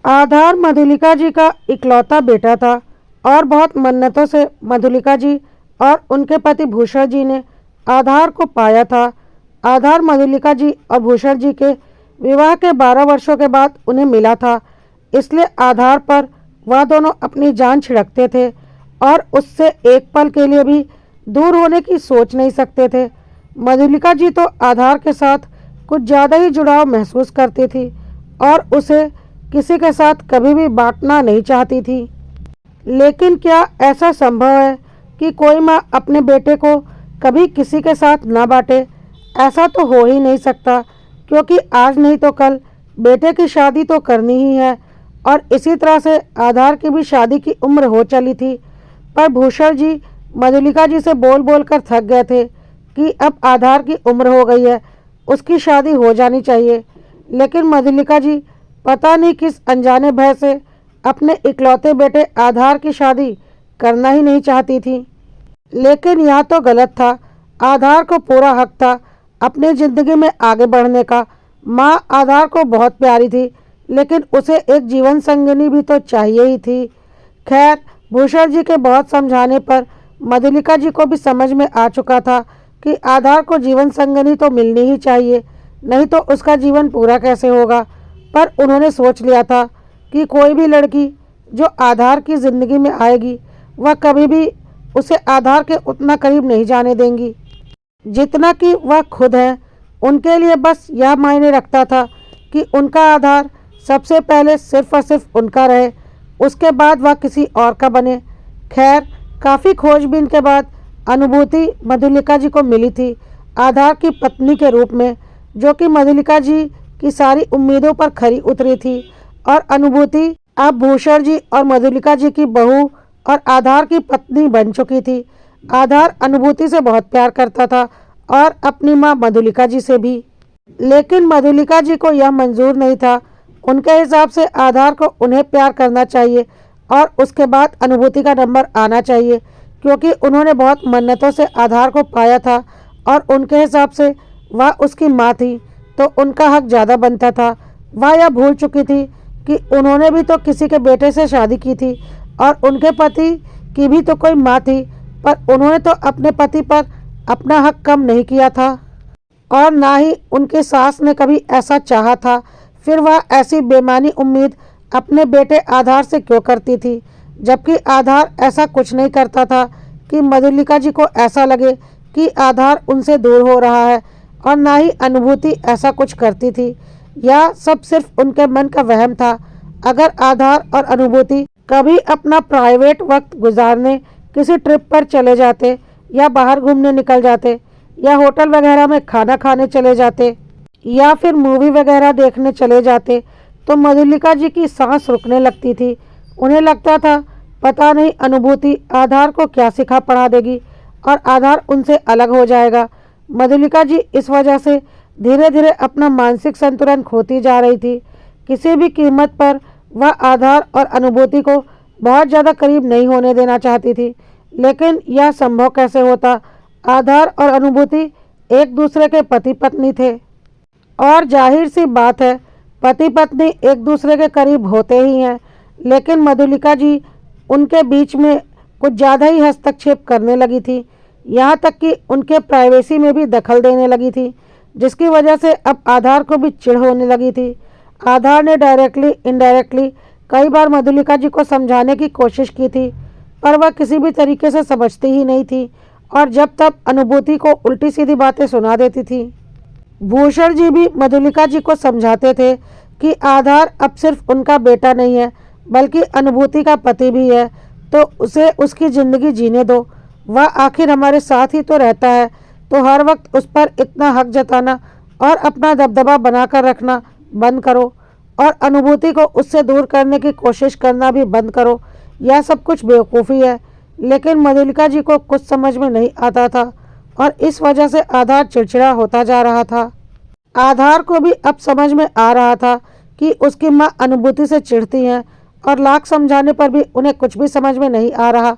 आधार मधुलिका जी का इकलौता बेटा था और बहुत मन्नतों से मधुलिका जी और उनके पति भूषण जी ने आधार को पाया था। आधार मधुलिका जी और भूषण जी के विवाह के 12 वर्षों के बाद उन्हें मिला था, इसलिए आधार पर वह दोनों अपनी जान छिड़कते थे और उससे एक पल के लिए भी दूर होने की सोच नहीं सकते थे। मधुलिका जी तो आधार के साथ कुछ ज़्यादा ही जुड़ाव महसूस करती थी और उसे किसी के साथ कभी भी बांटना नहीं चाहती थी। लेकिन क्या ऐसा संभव है कि कोई माँ अपने बेटे को कभी किसी के साथ ना बांटे? ऐसा तो हो ही नहीं सकता, क्योंकि आज नहीं तो कल बेटे की शादी तो करनी ही है और इसी तरह से आधार की भी शादी की उम्र हो चली थी। पर भूषण जी मधुलिका जी से बोल बोल कर थक गए थे कि अब आधार की उम्र हो गई है, उसकी शादी हो जानी चाहिए। लेकिन मधुलिका जी पता नहीं किस अनजाने भय से अपने इकलौते बेटे आधार की शादी करना ही नहीं चाहती थी। लेकिन यह तो गलत था। आधार को पूरा हक था अपनी ज़िंदगी में आगे बढ़ने का। माँ आधार को बहुत प्यारी थी, लेकिन उसे एक जीवन संगिनी भी तो चाहिए ही थी। खैर, भूषण जी के बहुत समझाने पर मधुलिका जी को भी समझ में आ चुका था कि आधार को जीवन संगिनी तो मिलनी ही चाहिए, नहीं तो उसका जीवन पूरा कैसे होगा। पर उन्होंने सोच लिया था कि कोई भी लड़की जो आधार की ज़िंदगी में आएगी वह कभी भी उसे आधार के उतना करीब नहीं जाने देंगी जितना कि वह खुद है। उनके लिए बस यह मायने रखता था कि उनका आधार सबसे पहले सिर्फ और सिर्फ उनका रहे, उसके बाद वह किसी और का बने। खैर, काफ़ी खोजबीन के बाद अनुभूति मधुलिका जी को मिली थी आधार की पत्नी के रूप में, जो कि मधुलिका जी की सारी उम्मीदों पर खरी उतरी थी। और अनुभूति अब भूषण जी और मधुलिका जी की बहू और आधार की पत्नी बन चुकी थी। आधार अनुभूति से बहुत प्यार करता था और अपनी माँ मधुलिका जी से भी। लेकिन मधुलिका जी को यह मंजूर नहीं था। उनके हिसाब से आधार को उन्हें प्यार करना चाहिए और उसके बाद अनुभूति का नंबर आना चाहिए, क्योंकि उन्होंने बहुत मन्नतों से आधार को पाया था और उनके हिसाब से वह उसकी माँ थी, तो उनका हक ज़्यादा बनता था। वह यह भूल चुकी थी कि उन्होंने भी तो किसी के बेटे से शादी की थी और उनके पति की भी तो कोई माँ थी, पर उन्होंने तो अपने पति पर अपना हक कम नहीं किया था और ना ही उनके सास ने कभी ऐसा चाहा था। फिर वह ऐसी बेमानी उम्मीद अपने बेटे आधार से क्यों करती थी, जबकि आधार ऐसा कुछ नहीं करता था कि मधुलिका जी को ऐसा लगे कि आधार उनसे दूर हो रहा है, और ना ही अनुभूति ऐसा कुछ करती थी। यह सब सिर्फ उनके मन का वहम था। अगर आधार और अनुभूति कभी अपना प्राइवेट वक्त गुजारने किसी ट्रिप पर चले जाते या बाहर घूमने निकल जाते या होटल वगैरह में खाना खाने चले जाते या फिर मूवी वगैरह देखने चले जाते, तो मधुलिका जी की सांस रुकने लगती थी। उन्हें लगता था पता नहीं अनुभूति आधार को क्या सिखा पढ़ा देगी और आधार उनसे अलग हो जाएगा। मधुलिका जी इस वजह से धीरे धीरे अपना मानसिक संतुलन खोती जा रही थी। किसी भी कीमत पर वह आधार और अनुभूति को बहुत ज़्यादा करीब नहीं होने देना चाहती थी। लेकिन यह संभव कैसे होता? आधार और अनुभूति एक दूसरे के पति पत्नी थे और जाहिर सी बात है पति पत्नी एक दूसरे के करीब होते ही हैं। लेकिन मधुलिका जी उनके बीच में कुछ ज़्यादा ही हस्तक्षेप करने लगी थी, यहाँ तक कि उनके प्राइवेसी में भी दखल देने लगी थी, जिसकी वजह से अब आधार को भी चिढ़ होने लगी थी। आधार ने डायरेक्टली इनडायरेक्टली कई बार मधुलिका जी को समझाने की कोशिश की थी, पर वह किसी भी तरीके से समझती ही नहीं थी और जब तब अनुभूति को उल्टी सीधी बातें सुना देती थी। भूषण जी भी मधुलिका जी को समझाते थे कि आधार अब सिर्फ उनका बेटा नहीं है, बल्कि अनुभूति का पति भी है, तो उसे उसकी ज़िंदगी जीने दो। वह आखिर हमारे साथ ही तो रहता है, तो हर वक्त उस पर इतना हक जताना और अपना दबदबा बनाकर रखना बंद करो और अनुभूति को उससे दूर करने की कोशिश करना भी बंद करो। यह सब कुछ बेवकूफ़ी है। लेकिन मधुलिका जी को कुछ समझ में नहीं आता था और इस वजह से आधार चिड़चिड़ा होता जा रहा था। आधार को भी अब समझ में आ रहा था कि उसकी माँ अनुभूति से चिढ़ती हैं और लाख समझाने पर भी उन्हें कुछ भी समझ में नहीं आ रहा।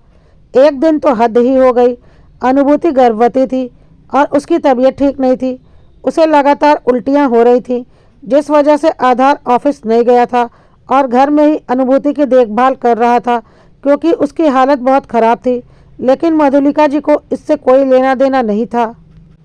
एक दिन तो हद ही हो गई। अनुभूति गर्भवती थी और उसकी तबीयत ठीक नहीं थी। उसे लगातार उल्टियाँ हो रही थी, जिस वजह से आधार ऑफिस नहीं गया था और घर में ही अनुभूति की देखभाल कर रहा था क्योंकि उसकी हालत बहुत ख़राब थी। लेकिन मधुलिका जी को इससे कोई लेना देना नहीं था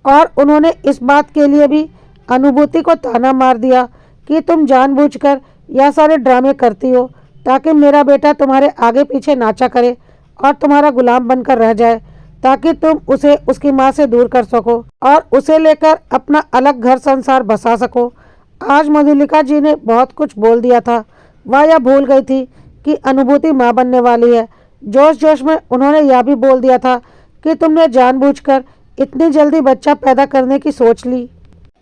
और उन्होंने इस बात के लिए भी अनुभूति को ताना मार दिया कि तुम जानबूझकर यह सारे ड्रामे करती हो ताकि मेरा बेटा तुम्हारे आगे पीछे नाचा करे और तुम्हारा गुलाम बनकर रह जाए, ताकि तुम उसे उसकी माँ से दूर कर सको और उसे लेकर अपना अलग घर संसार बसा सको। आज मधुलिका जी ने बहुत कुछ बोल दिया था। वह यह भूल गई थी कि अनुभूति माँ बनने वाली है। जोश जोश में उन्होंने यह भी बोल दिया था कि तुमने जानबूझकर इतनी जल्दी बच्चा पैदा करने की सोच ली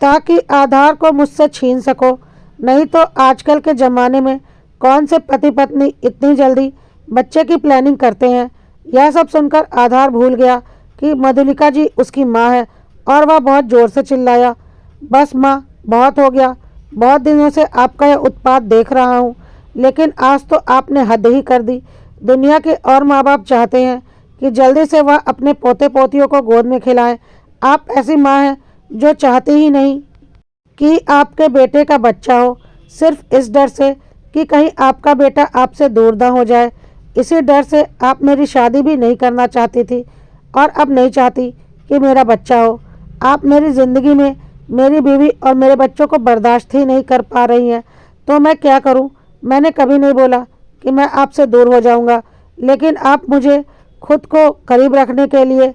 ताकि आधार को मुझसे छीन सको। नहीं तो आजकल के ज़माने में कौन से पति पत्नी इतनी जल्दी बच्चे की प्लानिंग करते हैं। यह सब सुनकर आधार भूल गया कि मधुलिका जी उसकी माँ है और वह बहुत ज़ोर से चिल्लाया, बस माँ, बहुत हो गया। बहुत दिनों से आपका यह उत्पात देख रहा हूँ, लेकिन आज तो आपने हद ही कर दी। दुनिया के और माँ बाप चाहते हैं कि जल्दी से वह अपने पोते पोतियों को गोद में खिलाएं। आप ऐसी माँ हैं जो चाहती ही नहीं कि आपके बेटे का बच्चा हो, सिर्फ इस डर से कि कहीं आपका बेटा आपसे दूर न हो जाए। इसी डर से आप मेरी शादी भी नहीं करना चाहती थी और अब नहीं चाहती कि मेरा बच्चा हो। आप मेरी ज़िंदगी में मेरी बीवी और मेरे बच्चों को बर्दाश्त ही नहीं कर पा रही हैं, तो मैं क्या करूं? मैंने कभी नहीं बोला कि मैं आपसे दूर हो जाऊंगा, लेकिन आप मुझे खुद को करीब रखने के लिए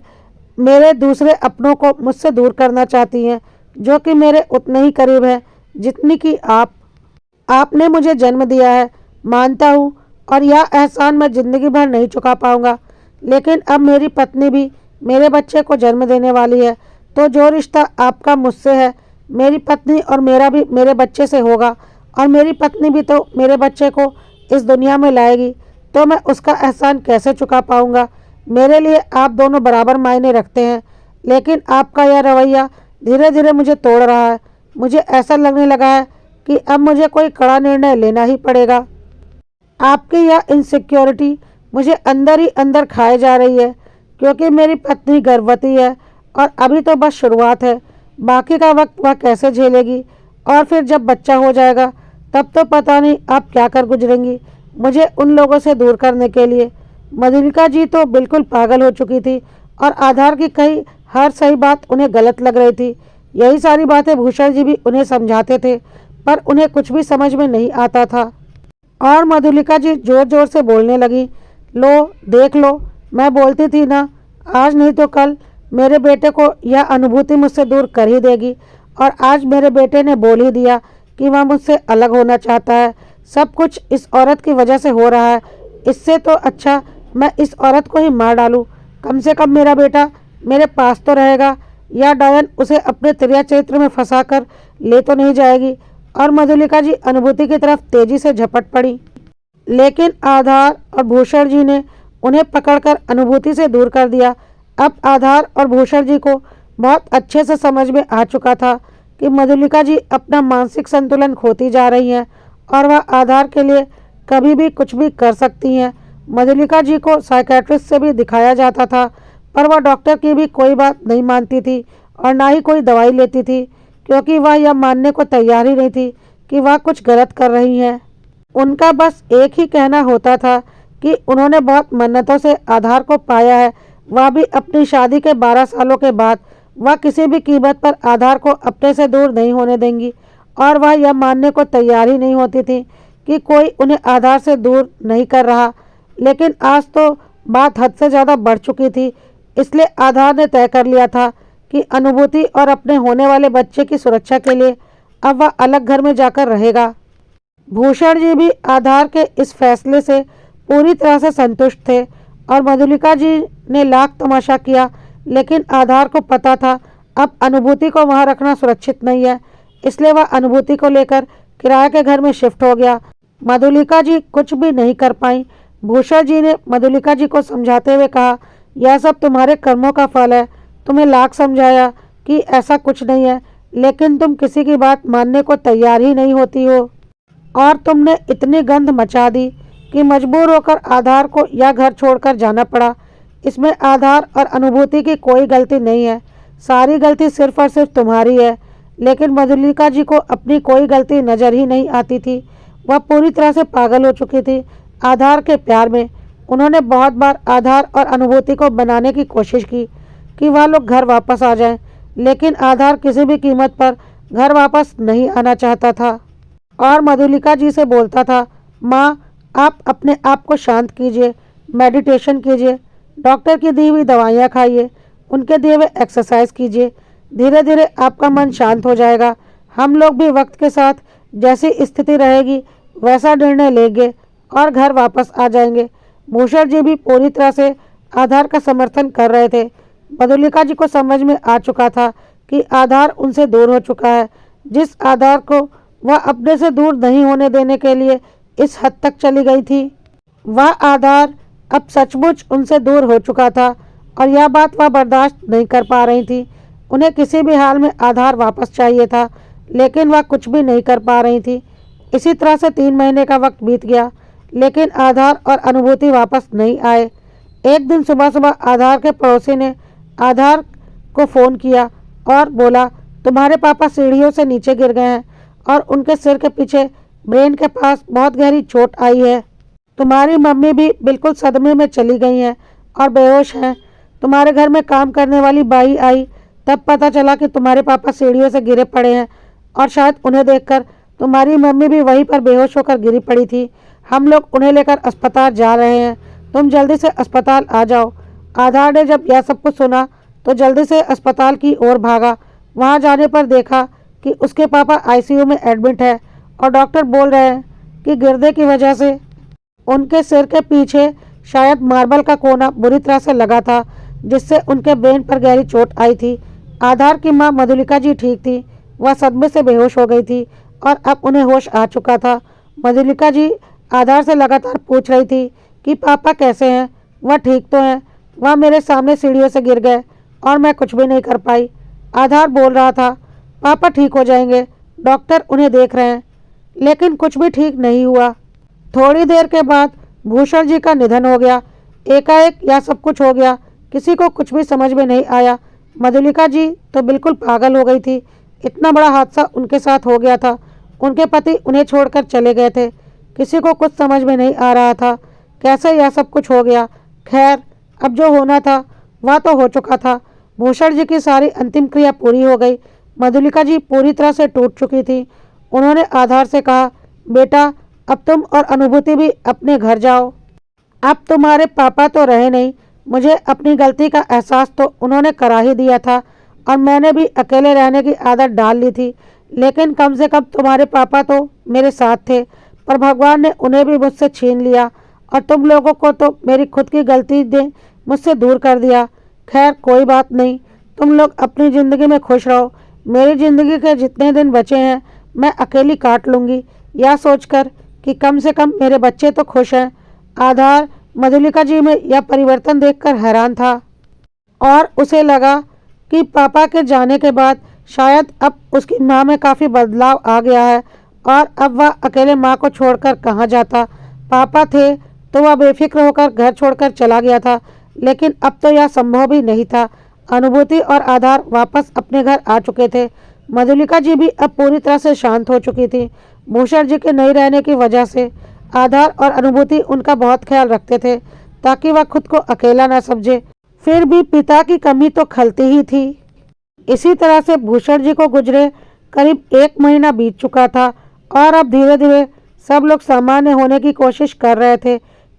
मेरे दूसरे अपनों को मुझसे दूर करना चाहती हैं, जो कि मेरे उतने ही करीब हैं जितनी कि आपने मुझे जन्म दिया है। मानता हूँ और यह एहसान मैं ज़िंदगी भर नहीं चुका पाऊँगा, लेकिन अब मेरी पत्नी भी मेरे बच्चे को जन्म देने वाली है, तो जो रिश्ता आपका मुझसे है, मेरी पत्नी और मेरा भी मेरे बच्चे से होगा और मेरी पत्नी भी तो मेरे बच्चे को इस दुनिया में लाएगी, तो मैं उसका एहसान कैसे चुका पाऊँगा। मेरे लिए आप दोनों बराबर मायने रखते हैं, लेकिन आपका यह रवैया धीरे धीरे मुझे तोड़ रहा है। मुझे ऐसा लगने लगा है कि अब मुझे कोई कड़ा निर्णय लेना ही पड़ेगा। आपकी यह इनसिक्योरिटी मुझे अंदर ही अंदर खाए जा रही है, क्योंकि मेरी पत्नी गर्भवती है और अभी तो बस शुरुआत है। बाकी का वक्त वह कैसे झेलेगी, और फिर जब बच्चा हो जाएगा तब तो पता नहीं आप क्या कर गुजरेंगी मुझे उन लोगों से दूर करने के लिए। मधुलिका जी तो बिल्कुल पागल हो चुकी थी और आधार की कही हर सही बात उन्हें गलत लग रही थी। यही सारी बातें भूषण जी भी उन्हें समझाते थे, पर उन्हें कुछ भी समझ में नहीं आता था। और मधुलिका जी जोर जोर से बोलने लगी, लो देख लो, मैं बोलती थी ना, आज नहीं तो कल मेरे बेटे को यह अनुभूति मुझसे दूर कर ही देगी। और आज मेरे बेटे ने बोल ही दिया कि वह मुझसे अलग होना चाहता है। सब कुछ इस औरत की वजह से हो रहा है। इससे तो अच्छा मैं इस औरत को ही मार डालूं। कम से कम मेरा बेटा मेरे पास तो रहेगा, या डायन उसे अपने तिरिया चरित्र में फंसा कर ले तो नहीं जाएगी। और मधुलिका जी अनुभूति की तरफ तेजी से झपट पड़ी, लेकिन आधार और भूषण जी ने उन्हें पकड़कर अनुभूति से दूर कर दिया। अब आधार और भूषण जी को बहुत अच्छे से समझ में आ चुका था कि मधुलिका जी अपना मानसिक संतुलन खोती जा रही हैं और वह आधार के लिए कभी भी कुछ भी कर सकती हैं। मधुलिका जी को साइकेट्रिस्ट से भी दिखाया जाता था, पर वह डॉक्टर की भी कोई बात नहीं मानती थी और ना ही कोई दवाई लेती थी, क्योंकि वह यह मानने को तैयार ही नहीं थी कि वह कुछ गलत कर रही हैं। उनका बस एक ही कहना होता था कि उन्होंने बहुत मन्नतों से आधार को पाया है, वह भी अपनी शादी के 12 सालों के बाद। वह किसी भी कीमत पर आधार को अपने से दूर नहीं होने देंगी, और वह यह मानने को तैयार ही नहीं होती थी कि कोई उन्हें आधार से दूर नहीं कर रहा। लेकिन आज तो बात हद से ज़्यादा बढ़ चुकी थी, इसलिए आधार ने तय कर लिया था कि अनुभूति और अपने होने वाले बच्चे की सुरक्षा के लिए अब वह अलग घर में जाकर रहेगा। भूषण जी भी आधार के इस फैसले से पूरी तरह से संतुष्ट थे और मधुलिका जी ने लाख तमाशा किया, लेकिन आधार को पता था अब अनुभूति को वहां रखना सुरक्षित नहीं है, इसलिए वह अनुभूति को लेकर किराए के घर में शिफ्ट हो गया। मधुलिका जी कुछ भी नहीं कर पाई। भूषण जी ने मधुलिका जी को समझाते हुए कहा, यह सब तुम्हारे कर्मों का फल है। तुम्हें लाख समझाया कि ऐसा कुछ नहीं है, लेकिन तुम किसी की बात मानने को तैयार ही नहीं होती हो, और तुमने इतनी गंध मचा दी कि मजबूर होकर आधार को यह घर छोड़कर जाना पड़ा। इसमें आधार और अनुभूति की कोई गलती नहीं है, सारी गलती सिर्फ और सिर्फ तुम्हारी है। लेकिन मधुलिका जी को अपनी कोई गलती नज़र ही नहीं आती थी। वह पूरी तरह से पागल हो चुकी थी आधार के प्यार में। उन्होंने बहुत बार आधार और अनुभूति को बनाने की कोशिश की कि वह लोग घर वापस आ जाएं, लेकिन आधार किसी भी कीमत पर घर वापस नहीं आना चाहता था और मधुलिका जी से बोलता था, माँ आप अपने आप को शांत कीजिए, मेडिटेशन कीजिए, डॉक्टर की दी हुई दवाइयाँ खाइए, उनके दिए हुए एक्सरसाइज कीजिए, धीरे धीरे आपका मन शांत हो जाएगा। हम लोग भी वक्त के साथ जैसी स्थिति रहेगी वैसा निर्णय लेंगे और घर वापस आ जाएंगे। भूषण जी भी पूरी तरह से आधार का समर्थन कर रहे थे। मधुलिका जी को समझ में आ चुका था कि आधार उनसे दूर हो चुका है। जिस आधार को वह अपने से दूर नहीं होने देने के लिए इस हद तक चली गई थी, वह आधार अब सचमुच उनसे दूर हो चुका था और यह बात वह बर्दाश्त नहीं कर पा रही थी। उन्हें किसी भी हाल में आधार वापस चाहिए था, लेकिन वह कुछ भी नहीं कर पा रही थी। इसी तरह से 3 महीने का वक्त बीत गया, लेकिन आधार और अनुभूति वापस नहीं आए। एक दिन सुबह सुबह आधार के पड़ोसी ने आधार को फ़ोन किया और बोला, तुम्हारे पापा सीढ़ियों से नीचे गिर गए हैं और उनके सिर के पीछे ब्रेन के पास बहुत गहरी चोट आई है। तुम्हारी मम्मी भी बिल्कुल सदमे में चली गई हैं और बेहोश हैं। तुम्हारे घर में काम करने वाली बाई आई, तब पता चला कि तुम्हारे पापा सीढ़ियों से गिरे पड़े हैं और शायद उन्हें देखकर तुम्हारी मम्मी भी वहीं पर बेहोश होकर गिरी पड़ी थी। हम लोग उन्हें लेकर अस्पताल जा रहे हैं, तुम जल्दी से अस्पताल आ जाओ। आधार ने जब यह सब कुछ सुना तो जल्दी से अस्पताल की ओर भागा। वहां जाने पर देखा कि उसके पापा आईसीयू में एडमिट है और डॉक्टर बोल रहे हैं कि गिरने की वजह से उनके सिर के पीछे शायद मार्बल का कोना बुरी तरह से लगा था, जिससे उनके ब्रेन पर गहरी चोट आई थी। आधार की मां मधुलिका जी ठीक थी, वह सदमे से बेहोश हो गई थी और अब उन्हें होश आ चुका था। मधुलिका जी आधार से लगातार पूछ रही थी कि पापा कैसे हैं, वह ठीक तो हैं। वह मेरे सामने सीढ़ियों से गिर गए और मैं कुछ भी नहीं कर पाई। आधार बोल रहा था, पापा ठीक हो जाएंगे, डॉक्टर उन्हें देख रहे हैं, लेकिन कुछ भी ठीक नहीं हुआ। थोड़ी देर के बाद भूषण जी का निधन हो गया। एकाएक यह सब कुछ हो गया, किसी को कुछ भी समझ में नहीं आया। मधुलिका जी तो बिल्कुल पागल हो गई थी। इतना बड़ा हादसा उनके साथ हो गया था, उनके पति उन्हें छोड़कर चले गए थे। किसी को कुछ समझ में नहीं आ रहा था कैसे यह सब कुछ हो गया। खैर, अब जो होना था वह तो हो चुका था। भूषण जी की सारी अंतिम क्रिया पूरी हो गई। मधुलिका जी पूरी तरह से टूट चुकी थी। उन्होंने आधार से कहा, बेटा अब तुम और अनुभूति भी अपने घर जाओ। अब तुम्हारे पापा तो रहे नहीं, मुझे अपनी गलती का एहसास तो उन्होंने करा ही दिया था और मैंने भी अकेले रहने की आदत डाल ली थी, लेकिन कम से कम तुम्हारे पापा तो मेरे साथ थे, पर भगवान ने उन्हें भी मुझसे छीन लिया और तुम लोगों को तो मेरी खुद की गलती ने मुझसे दूर कर दिया। खैर कोई बात नहीं, तुम लोग अपनी ज़िंदगी में खुश रहो। मेरी ज़िंदगी के जितने दिन बचे हैं मैं अकेली काट लूँगी, यह सोचकर कि कम से कम मेरे बच्चे तो खुश हैं। आधार मधुलिका जी में यह परिवर्तन देखकर हैरान था और उसे लगा कि पापा के जाने के बाद शायद अब उसकी माँ में काफ़ी बदलाव आ गया है और अब वह अकेले माँ को छोड़कर कहाँ जाता। पापा थे तो वह बेफिक्र होकर घर छोड़कर चला गया था, लेकिन अब तो यह संभव भी नहीं था। अनुभूति और आधार वापस अपने घर आ चुके थे। मधुलिका जी भी अब पूरी तरह से शांत हो चुकी थी। भूषण जी के नहीं रहने की वजह से आधार और अनुभूति उनका बहुत ख्याल रखते थे ताकि वह खुद को अकेला न समझे। फिर भी पिता की कमी तो खलती ही थी। इसी तरह से भूषण जी को गुजरे करीब 1 महीना बीत चुका था और अब धीरे धीरे सब लोग सामान्य होने की कोशिश कर रहे थे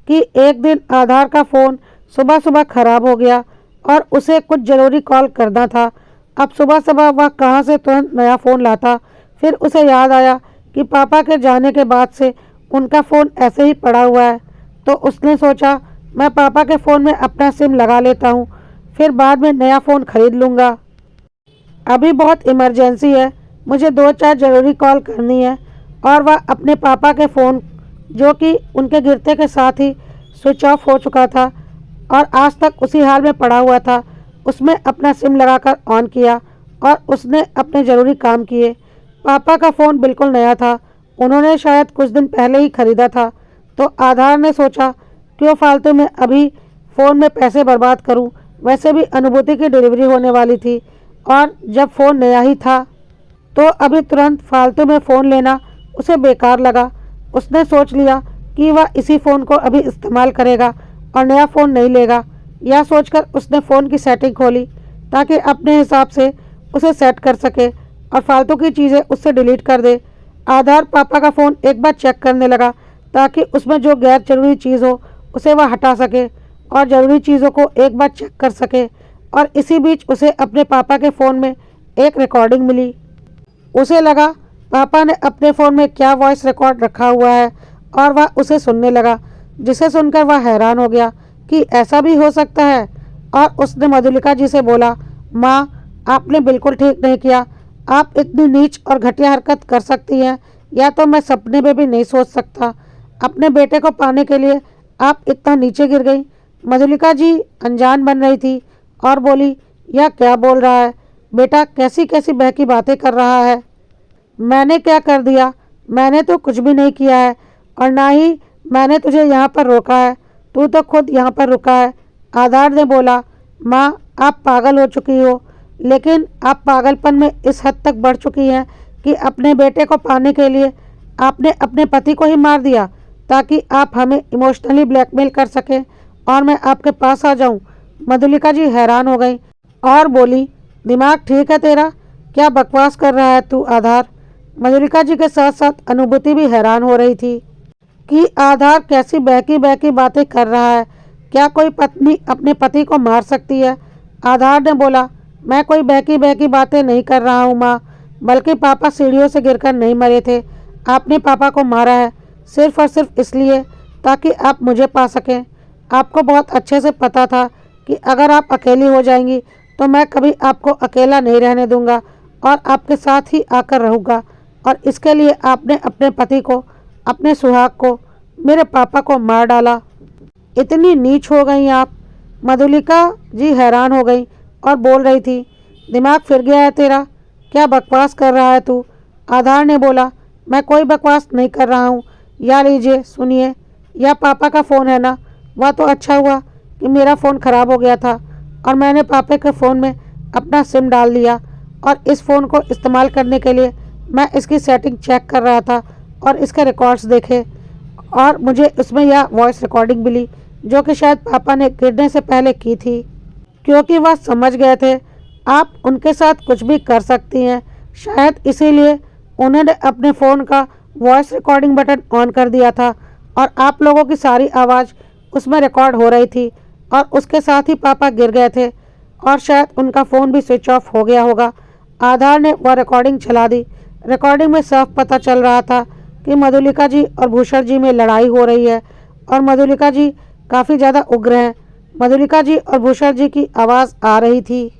कि एक दिन आधार का फ़ोन सुबह सुबह खराब हो गया और उसे कुछ ज़रूरी कॉल करना था। अब सुबह सुबह वह कहाँ से तुरंत नया फ़ोन लाता। फिर उसे याद आया कि पापा के जाने के बाद से उनका फ़ोन ऐसे ही पड़ा हुआ है, तो उसने सोचा मैं पापा के फ़ोन में अपना सिम लगा लेता हूँ, फिर बाद में नया फ़ोन खरीद लूँगा। अभी बहुत इमरजेंसी है, मुझे 2-4 ज़रूरी कॉल करनी है। और वह अपने पापा के फ़ोन, जो कि उनके गिरते के साथ ही स्विच ऑफ हो चुका था और आज तक उसी हाल में पड़ा हुआ था, उसमें अपना सिम लगाकर ऑन किया और उसने अपने ज़रूरी काम किए। पापा का फ़ोन बिल्कुल नया था, उन्होंने शायद कुछ दिन पहले ही ख़रीदा था, तो आधार ने सोचा क्यों फालतू में अभी फ़ोन में पैसे बर्बाद करूं। वैसे भी अनुभूति की डिलीवरी होने वाली थी और जब फ़ोन नया ही था तो अभी तुरंत फालतू में फ़ोन लेना उसे बेकार लगा। उसने सोच लिया कि वह इसी फ़ोन को अभी इस्तेमाल करेगा और नया फ़ोन नहीं लेगा। यह सोचकर उसने फ़ोन की सेटिंग खोली ताकि अपने हिसाब से उसे सेट कर सके और फालतू की चीज़ें उससे डिलीट कर दे। आधार पापा का फ़ोन एक बार चेक करने लगा ताकि उसमें जो गैर ज़रूरी चीज़ हो उसे वह हटा सके और ज़रूरी चीज़ों को एक बार चेक कर सके। और इसी बीच उसे अपने पापा के फ़ोन में एक रिकॉर्डिंग मिली। उसे लगा पापा ने अपने फ़ोन में क्या वॉइस रिकॉर्ड रखा हुआ है और वह उसे सुनने लगा, जिसे सुनकर वह हैरान हो गया कि ऐसा भी हो सकता है। और उसने मधुलिका जी से बोला, माँ, आपने बिल्कुल ठीक नहीं किया। आप इतनी नीच और घटिया हरकत कर सकती हैं या तो मैं सपने में भी नहीं सोच सकता। अपने बेटे को पाने के लिए आप इतना नीचे गिर गई। मधुलिका जी अनजान बन रही थी और बोली, यह क्या बोल रहा है बेटा, कैसी कैसी बहकी बातें कर रहा है। मैंने क्या कर दिया? मैंने तो कुछ भी नहीं किया है और ना ही मैंने तुझे यहाँ पर रोका है, तू तो खुद यहाँ पर रुका है। आधार ने बोला, माँ, आप पागल हो चुकी हो, लेकिन आप पागलपन में इस हद तक बढ़ चुकी हैं कि अपने बेटे को पाने के लिए आपने अपने पति को ही मार दिया ताकि आप हमें इमोशनली ब्लैकमेल कर सकें और मैं आपके पास आ जाऊं। मधुलिका जी हैरान हो गई और बोली, दिमाग ठीक है तेरा? क्या बकवास कर रहा है तू आधार? मधुलिका जी के साथ साथ अनुभूति भी हैरान हो रही थी कि आधार कैसी बहकी बहकी बातें कर रहा है। क्या कोई पत्नी अपने पति को मार सकती है? आधार ने बोला, मैं कोई बहकी बहकी बातें नहीं कर रहा हूँ माँ, बल्कि पापा सीढ़ियों से गिरकर नहीं मरे थे। आपने पापा को मारा है सिर्फ और सिर्फ इसलिए ताकि आप मुझे पा सकें। आपको बहुत अच्छे से पता था कि अगर आप अकेली हो जाएंगी तो मैं कभी आपको अकेला नहीं रहने दूंगा और आपके साथ ही आकर रहूँगा। और इसके लिए आपने अपने पति को, अपने सुहाग को, मेरे पापा को मार डाला। इतनी नीच हो गई आप? मधुलिका जी हैरान हो गई और बोल रही थी, दिमाग फिर गया है तेरा? क्या बकवास कर रहा है तू? आधार ने बोला, मैं कोई बकवास नहीं कर रहा हूँ। या लीजिए सुनिए, यह पापा का फ़ोन है ना? वह तो अच्छा हुआ कि मेरा फ़ोन ख़राब हो गया था और मैंने पापा के फ़ोन में अपना सिम डाल दिया और इस फ़ोन को इस्तेमाल करने के लिए मैं इसकी सेटिंग चेक कर रहा था और इसके रिकॉर्ड्स देखे और मुझे उसमें यह वॉइस रिकॉर्डिंग मिली जो कि शायद पापा ने गिरने से पहले की थी, क्योंकि वह समझ गए थे आप उनके साथ कुछ भी कर सकती हैं। शायद इसीलिए उन्होंने अपने फ़ोन का वॉइस रिकॉर्डिंग बटन ऑन कर दिया था और आप लोगों की सारी आवाज़ उसमें रिकॉर्ड हो रही थी और उसके साथ ही पापा गिर गए थे और शायद उनका फ़ोन भी स्विच ऑफ हो गया होगा। आधार ने वह रिकॉर्डिंग चला दी। रिकॉर्डिंग में साफ पता चल रहा था कि मधुलिका जी और भूषण जी में लड़ाई हो रही है और मधुलिका जी काफ़ी ज़्यादा उग्र हैं। मधुलिका जी और भूषण जी की आवाज़ आ रही थी।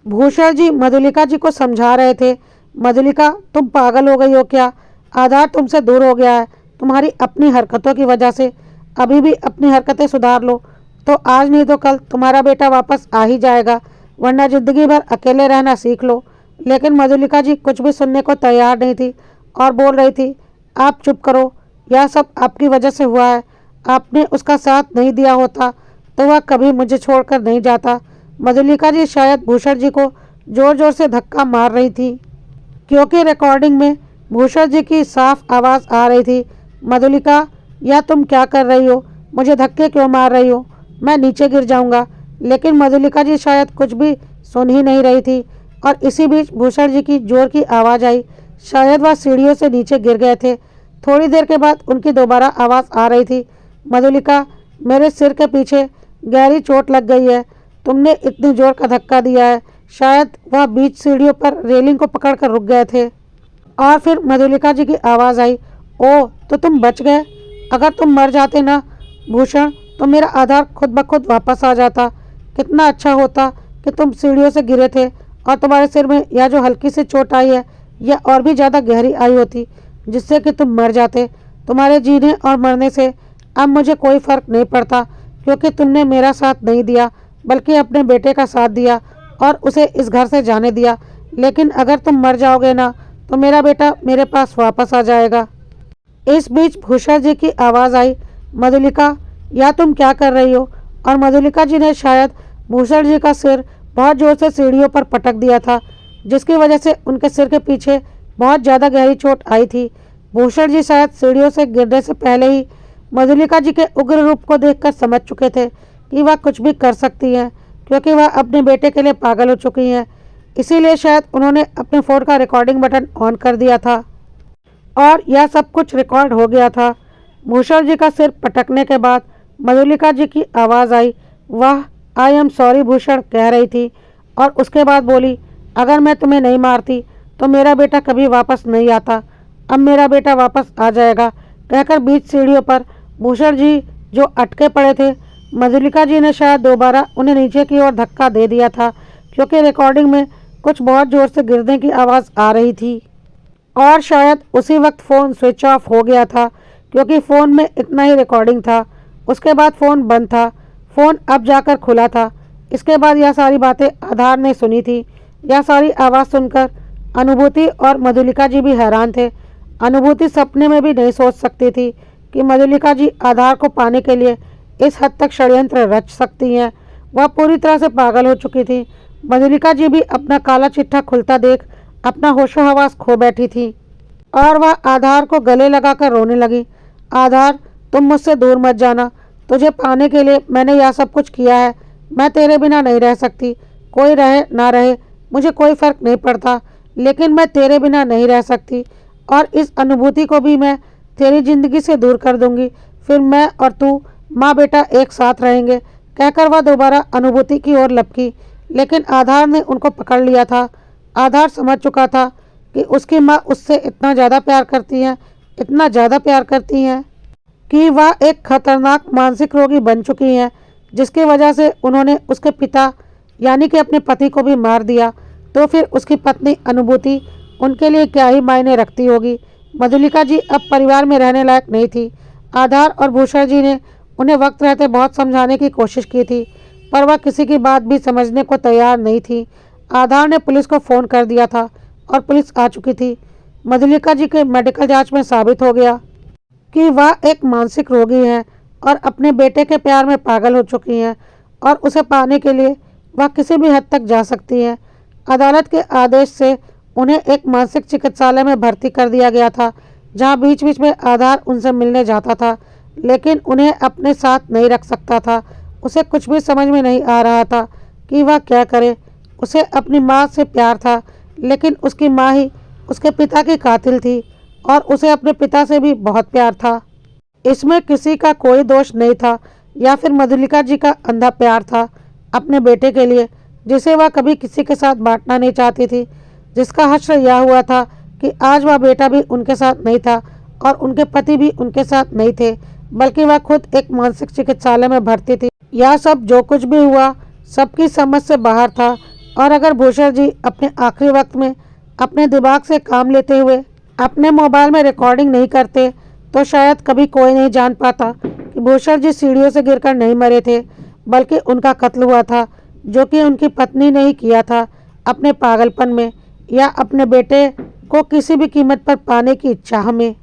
भूषण जी मधुलिका जी को समझा रहे थे, मधुलिका, तुम पागल हो गई हो क्या? आधार तुमसे दूर हो गया है तुम्हारी अपनी हरकतों की वजह से। अभी भी अपनी हरकतें सुधार लो तो आज नहीं तो कल तुम्हारा बेटा वापस आ ही जाएगा, वरना ज़िंदगी भर अकेले रहना सीख लो। लेकिन मधुलिका जी कुछ भी सुनने को तैयार नहीं थी और बोल रही थी, आप चुप करो, यह सब आपकी वजह से हुआ है। आपने उसका साथ नहीं दिया होता तो वह कभी मुझे छोड़कर नहीं जाता। मधुलिका जी शायद भूषण जी को ज़ोर ज़ोर से धक्का मार रही थी क्योंकि रिकॉर्डिंग में भूषण जी की साफ आवाज़ आ रही थी, मधुलिका, यह तुम क्या कर रही हो? मुझे धक्के क्यों मार रही हो? मैं नीचे गिर जाऊंगा। लेकिन मधुलिका जी शायद कुछ भी सुन ही नहीं रही थी और इसी बीच भूषण जी की जोर की आवाज़ आई। शायद वह सीढ़ियों से नीचे गिर गए थे। थोड़ी देर के बाद उनकी दोबारा आवाज़ आ रही थी, मधुलिका, मेरे सिर के पीछे गहरी चोट लग गई है। तुमने इतनी जोर का धक्का दिया है। शायद वह बीच सीढ़ियों पर रेलिंग को पकड़कर रुक गए थे। और फिर मधुलिका जी की आवाज़ आई, ओह, तो तुम बच गए। अगर तुम मर जाते ना भूषण तो मेरा आधार खुद ब खुद वापस आ जाता। कितना अच्छा होता कि तुम सीढ़ियों से गिरे थे और तुम्हारे सिर में यह जो हल्की सी चोट आई है यह और भी ज़्यादा गहरी आई होती जिससे कि तुम मर जाते। तुम्हारे जीने और मरने से अब मुझे कोई फ़र्क नहीं पड़ता क्योंकि तुमने मेरा साथ नहीं दिया बल्कि अपने बेटे का साथ दिया और उसे इस घर से जाने दिया। लेकिन अगर तुम मर जाओगे ना तो मेरा बेटा मेरे पास वापस आ जाएगा। इस बीच भूषण जी की आवाज़ आई, मधुलिका, या तुम क्या कर रही हो? और मधुलिका जी ने शायद भूषण जी का सिर बहुत ज़ोर से सीढ़ियों पर पटक दिया था जिसकी वजह से उनके सिर के पीछे बहुत ज़्यादा गहरी चोट आई थी। भूषण जी शायद सीढ़ियों से गिरने से पहले ही मधुलिका जी के उग्र रूप को देखकर समझ चुके थे कि वह कुछ भी कर सकती हैं, क्योंकि वह अपने बेटे के लिए पागल हो चुकी हैं। इसीलिए शायद उन्होंने अपने फ़ोन का रिकॉर्डिंग बटन ऑन कर दिया था और यह सब कुछ रिकॉर्ड हो गया था। भूषण जी का सिर पटकने के बाद मधुलिका जी की आवाज़ आई। वह आई एम सॉरी भूषण कह रही थी और उसके बाद बोली, अगर मैं तुम्हें नहीं मारती तो मेरा बेटा कभी वापस नहीं आता। अब मेरा बेटा वापस आ जाएगा, कहकर बीच सीढ़ियों पर भूषण जी जो अटके पड़े थे, मधुलिका जी ने शायद दोबारा उन्हें नीचे की ओर धक्का दे दिया था, क्योंकि रिकॉर्डिंग में कुछ बहुत ज़ोर से गिरने की आवाज़ आ रही थी। और शायद उसी वक्त फ़ोन स्विच ऑफ हो गया था, क्योंकि फ़ोन में इतना ही रिकॉर्डिंग था। उसके बाद फ़ोन बंद था। फ़ोन अब जाकर खुला था। इसके बाद यह सारी बातें आधार ने सुनी थी। यह सारी आवाज़ सुनकर अनुभूति और मधुलिका जी भी हैरान थे। अनुभूति सपने में भी नहीं सोच सकती थी कि मधुलिका जी आधार को पाने के लिए इस हद तक षड्यंत्र रच सकती हैं। वह पूरी तरह से पागल हो चुकी थी। मधुलिका जी भी अपना काला चिट्ठा खुलता देख अपना होशो हवास खो बैठी थी और वह आधार को गले लगाकर रोने लगी। आधार, तुम मुझसे दूर मत जाना। तुझे पाने के लिए मैंने यह सब कुछ किया है। मैं तेरे बिना नहीं रह सकती। कोई रहे ना रहे मुझे कोई फ़र्क नहीं पड़ता, लेकिन मैं तेरे बिना नहीं रह सकती और इस अनुभूति को भी मैं तेरी ज़िंदगी से दूर कर दूंगी। फिर मैं और तू माँ बेटा एक साथ रहेंगे, कहकर वह दोबारा अनुभूति की ओर लपकी, लेकिन आधार ने उनको पकड़ लिया था। आधार समझ चुका था कि उसकी माँ उससे इतना ज़्यादा प्यार करती हैं, इतना ज़्यादा प्यार करती हैं कि वह एक खतरनाक मानसिक रोगी बन चुकी हैं, जिसकी वजह से उन्होंने उसके पिता यानी कि अपने पति को भी मार दिया। तो फिर उसकी पत्नी अनुभूति उनके लिए क्या ही मायने रखती होगी। मधुलिका जी अब परिवार में रहने लायक नहीं थी। आधार और भूषण जी ने उन्हें वक्त रहते बहुत समझाने की कोशिश की थी, पर वह किसी की बात भी समझने को तैयार नहीं थी। आधार ने पुलिस को फ़ोन कर दिया था और पुलिस आ चुकी थी। मधुलिका जी के मेडिकल जांच में साबित हो गया कि वह एक मानसिक रोगी हैं और अपने बेटे के प्यार में पागल हो चुकी हैं और उसे पाने के लिए वह किसी भी हद तक जा सकती हैं। अदालत के आदेश से उन्हें एक मानसिक चिकित्सालय में भर्ती कर दिया गया था, जहां बीच बीच में आधार उनसे मिलने जाता था, लेकिन उन्हें अपने साथ नहीं रख सकता था। उसे कुछ भी समझ में नहीं आ रहा था कि वह क्या करे। उसे अपनी माँ से प्यार था, लेकिन उसकी माँ ही उसके पिता की कातिल थी और उसे अपने पिता से भी बहुत प्यार था। इसमें किसी का कोई दोष नहीं था, या फिर मधुलिका जी का अंधा प्यार था अपने बेटे के लिए, जिसे वह कभी किसी के साथ बांटना नहीं चाहती थी। जिसका हश्र यह हुआ था कि आज वह बेटा भी उनके साथ नहीं था और उनके पति भी उनके साथ नहीं थे, बल्कि वह खुद एक मानसिक चिकित्सालय में भर्ती थी। यह सब जो कुछ भी हुआ सबकी समझ से बाहर था, और अगर भूषण जी अपने आखिरी वक्त में अपने दिमाग से काम लेते हुए अपने मोबाइल में रिकॉर्डिंग नहीं करते तो शायद कभी कोई नहीं जान पाता कि भूषण जी सीढ़ियों से गिरकर नहीं मरे थे, बल्कि उनका कत्ल हुआ था, जो कि उनकी पत्नी ने ही किया था, अपने पागलपन में या अपने बेटे को किसी भी कीमत पर पाने की चाह में।